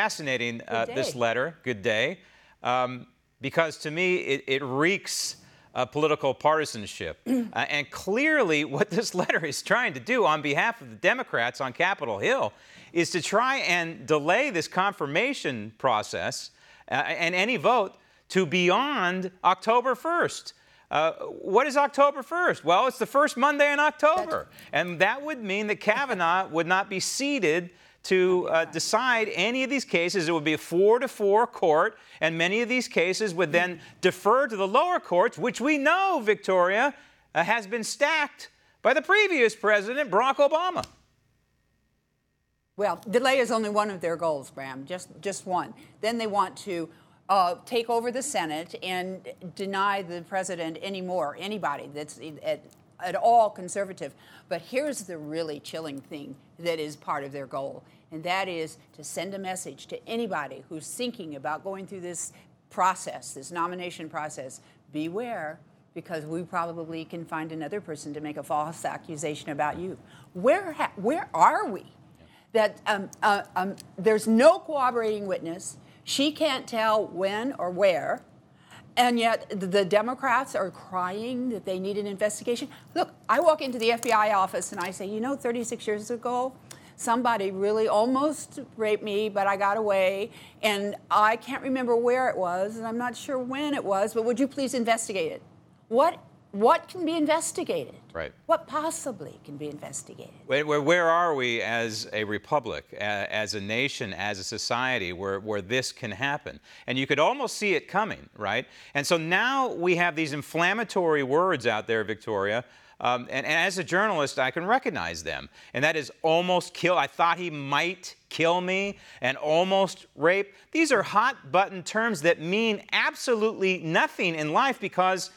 Fascinating, this letter. Good day. Because to me, it reeks political partisanship. And clearly, what this letter is trying to do on behalf of the Democrats on Capitol Hill is to try and delay this confirmation process and any vote to beyond October 1st. What is October 1st? Well, it's the first Monday in October. And that would mean that Kavanaugh would not be seated to decide any of these cases. It would be a 4-4 court, and many of these cases would then defer to the lower courts, which we know, Victoria, has been stacked by the previous president, Barack Obama. Well, delay is only one of their goals, Bram, just one. Then they want to take over the Senate and deny the president anybody that's at all conservative. But here's the really chilling thing that is part of their goal, and that is to send a message to anybody who's thinking about going through this process, this nomination process. Beware, because we probably can find another person to make a false accusation about you. Where are we? That there's no corroborating witness. She can't tell when or where. And yet the Democrats are crying that they need an investigation. Look, I walk into the FBI office and I say, 36 years ago, somebody really almost raped me, but I got away. And I can't remember where it was, and I'm not sure when it was, but would you please investigate it? What can be investigated? Right. What possibly can be investigated? Where are we as a republic, as a nation, as a society where this can happen? And you could almost see it coming, right? And so now we have these inflammatory words out there, Victoria, and as a journalist, I can recognize them. And that is almost kill. I thought he might kill me, and almost rape. These are hot-button terms that mean absolutely nothing in life because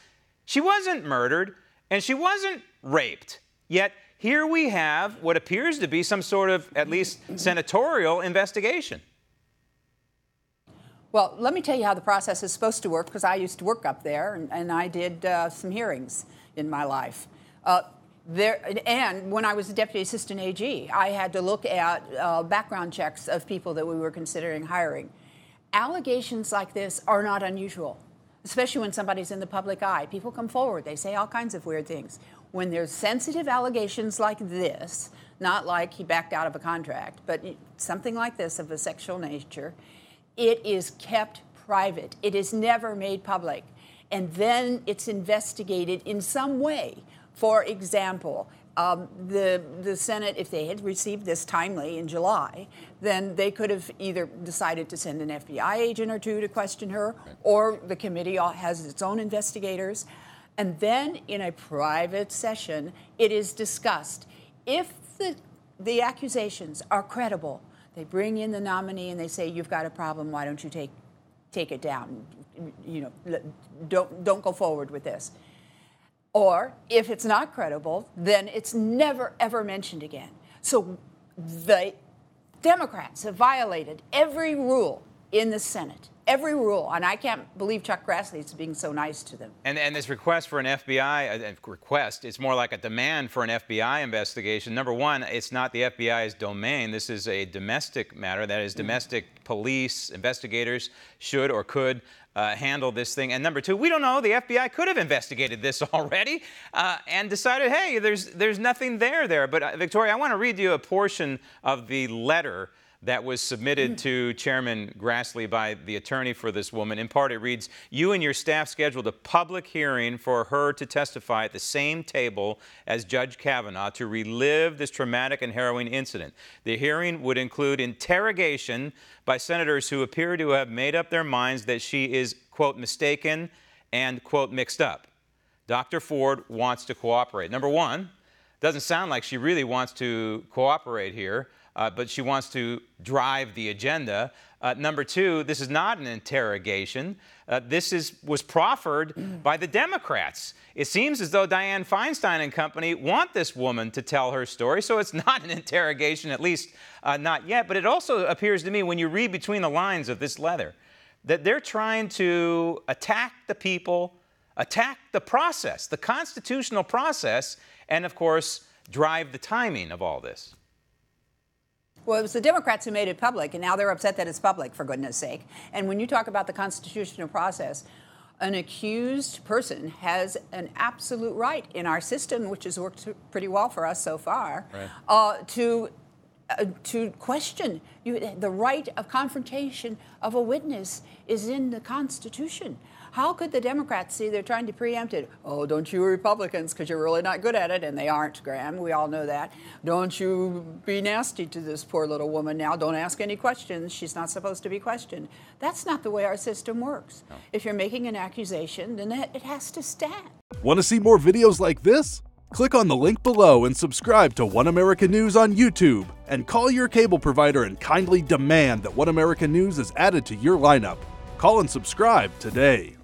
she wasn't murdered, and she wasn't raped. Yet here we have what appears to be some sort of, at least, senatorial investigation. Well, let me tell you how the process is supposed to work, because I used to work up there, and I did some hearings in my life. And when I was a deputy assistant AG, I had to look at background checks of people that we were considering hiring. Allegations like this are not unusual, especially when somebody's in the public eye. People come forward. They say all kinds of weird things. When there's sensitive allegations like this, not like he backed out of a contract, but something like this of a sexual nature, it is kept private. It is never made public. And then it's investigated in some way. For example, the Senate, if they had received this timely in July, then they could have either decided to send an FBI agent or two to question her, or the committee has its own investigators. And then in a private session, it is discussed. If the accusations are credible, they bring in the nominee and they say, you've got a problem, why don't you take it down? Don't go forward with this. Or if it's not credible, then it's never, ever mentioned again. So the Democrats have violated every rule in the Senate, every rule. And I can't believe Chuck Grassley is being so nice to them. And this request for an FBI request, it's more like a demand for an FBI investigation. Number one, it's not the FBI's domain. This is a domestic matter. That is, domestic police investigators should or could handle this thing. And number two, we don't know. The FBI could have investigated this already and decided, hey, there's nothing there. But Victoria, I want to read you a portion of the letter that was submitted to Chairman Grassley by the attorney for this woman. In part, it reads, you and your staff scheduled a public hearing for her to testify at the same table as Judge Kavanaugh to relive this traumatic and harrowing incident. The hearing would include interrogation by senators who appear to have made up their minds that she is, quote, mistaken and, quote, mixed up. Dr. Ford wants to cooperate. Number one, doesn't sound like she really wants to cooperate here. But she wants to drive the agenda. Number two, this is not an interrogation. This was proffered by the Democrats. It seems as though Dianne Feinstein and company want this woman to tell her story, so it's not an interrogation, at least not yet. But it also appears to me, when you read between the lines of this letter, that they're trying to attack the people, attack the process, the constitutional process, and, of course, drive the timing of all this. Well, it was the Democrats who made it public, and now they're upset that it's public, for goodness sake. And when you talk about the constitutional process, an accused person has an absolute right in our system, which has worked pretty well for us so far, to question. The right of confrontation of a witness is in the Constitution. How could the Democrats see they're trying to preempt it? Oh, don't you Republicans, because you're really not good at it, and they aren't, Graham. We all know that. Don't you be nasty to this poor little woman now. Don't ask any questions. She's not supposed to be questioned. That's not the way our system works. No. If you're making an accusation, then it has to stand. Want to see more videos like this? Click on the link below and subscribe to One America News on YouTube. And call your cable provider and kindly demand that One America News is added to your lineup. Call and subscribe today.